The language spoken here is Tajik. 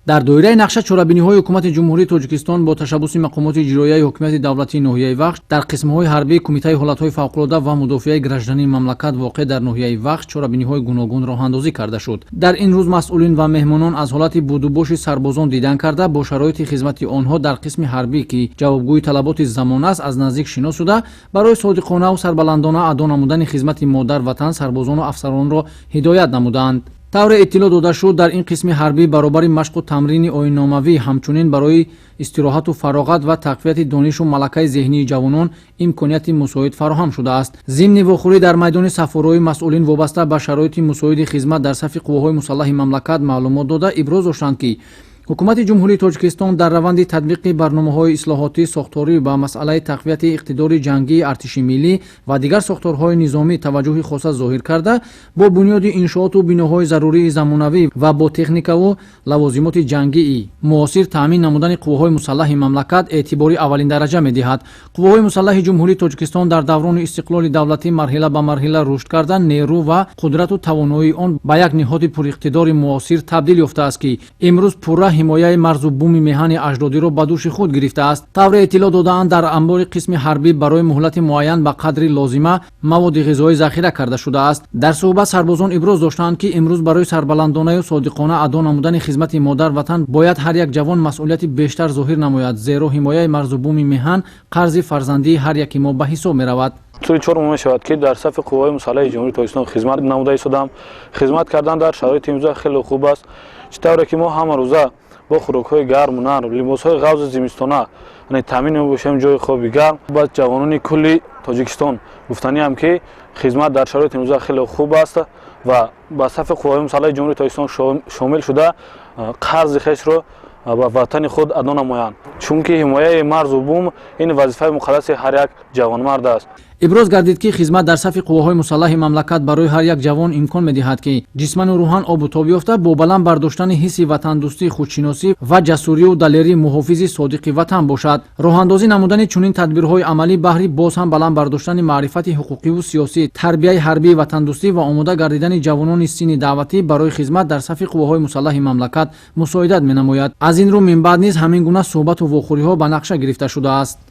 дар доираи нақша чорабиниҳои ҳукумати ҷумҳурии Тоҷикистон бо ташаббуси мақомоти иҷроияи ҳокимияти давлатии ноҳияи Вахш дар қисмҳои ҳарбии Кумитаи ҳолатҳои фавқулода ва мудофиаи граждании мамлакат воқеъ дар ноҳияи Вахш чорабиниҳои гуногун роҳандозӣ карда шуд. Дар ин рӯз масъулин ва меҳмонон аз ҳолати будубоши сарбозон дидан карда бо шароити хизмати онҳо дар қисми ҳарбӣ ки ҷавобгӯи талаботи замона аст аз наздик шинос шуда барои содиқонаву сарбаландона адо намудани хизмати модар ватан сарбозону афсаронро ҳидоят намуданд. тавре иттилоъ дода шуд дар ин қисми ҳарбӣ баробари машқу тамрини оинномавӣ ҳамчунин барои истироҳату фароғат ва тақвияти донишу малакаи зеҳнии ҷавонон имконияти мусоид фароҳам шудааст. зимни вохӯрӣ дар майдони сафҳорои масъулин вобаста ба шароити мусоиди хизмат дар сафи қувваҳои мусаллаҳи мамлакат маълумот дода иброз доштанд ки ҳукумати ҷумҳурии Тоҷикистон дар раванди татбиқи барномаҳои ислоҳотӣ сохторӣ ба масъалаи тақвияти иқтидори ҷангии артиши миллӣ ва дигар сохторҳои низомӣ таваҷҷӯҳи хоса зоҳир карда бо бунёди иншооту биноҳои зарурии замонавӣ ва бо техникаву лавозимоти ҷангии муосир таъмин намудани қувваҳои мусаллаҳи мамлакат эътибори аввалиндараҷа медиҳад. қувваҳои мусаллаҳи ҷумҳурии Тоҷикистон дар даврони истиқлоли давлатӣ марҳила ба марҳила рушд карда нерӯ ва қудрату тавоноии он ба як ниҳоди пуриқтидори муосир табдил ёфтааст ки имрӯз пурра ҳимояи марзу буми меҳани аҷдодиро ба дӯши худ гирифтааст. тавре иттилоъ додаанд дар анбори қисми ҳарбӣ барои муҳлати муайян ба қадри лозима маводи ғизоӣ захира карда шудааст. дар суҳбат сарбозон иброз доштанд ки имрӯз барои сарбаландонаю содиқона адо намудани хизмати модар ватан бояд ҳар як ҷавон масъулияти бештар зоҳир намояд, зеро ҳимояи марзу буми меҳан қарзи фарзандии ҳар яки мо ба ҳисоб меравад. соли 4 мешавад ки дар сафи қувваҳои мусаллаҳи ҷумҳурии Тоҷикистон хизмат намуда истодам. хизмат кардан дар шароити имрӯза хеле хуб аст, чӣ тавре ки мо ҳама рӯза бо хӯрокҳои гарму нарм, либосҳои ғавзи зимистона таъмин мебошем, ҷои хоби гарм. ба ҷавонони кулли Тоҷикистон гуфтаниам ки хизмат дар шароити имрӯза хеле хуб аст ва ба сафи қувваҳои мусаллаҳи ҷумҳурии Тоҷикистон шомил шуда қарзи хешро ба ватани худ адо намоянд, чунки ҳимояи марзу бум ин вазифаи муқаддаси ҳар як ҷавонмард аст. иброз гардид ки хизмат дар сафи қувваҳои мусаллаҳи мамлакат барои ҳар як ҷавон имкон медиҳад ки ҷисману рӯҳан обу-тоб ёфта бо баланд бардоштани ҳисси ватандӯстӣ, худшиносӣ ва ҷасурию далерии муҳофизи содиқи ватан бошад. роҳандозӣ намудани чунин тадбирҳои амалӣ баҳри боз ҳам баланд бардоштани маърифати ҳуқуқиву сиёсӣ, тарбияи ҳарбии ватандӯстӣ ва омода гардидани ҷавонони синни даъватӣ барои хизмат дар сафи қувваҳои мусаллаҳи мамлакат мусоидат менамояд. аз ин рӯ мин баъд низ ҳамин гуна суҳбату вохӯриҳо ба нақша гирифта шудааст.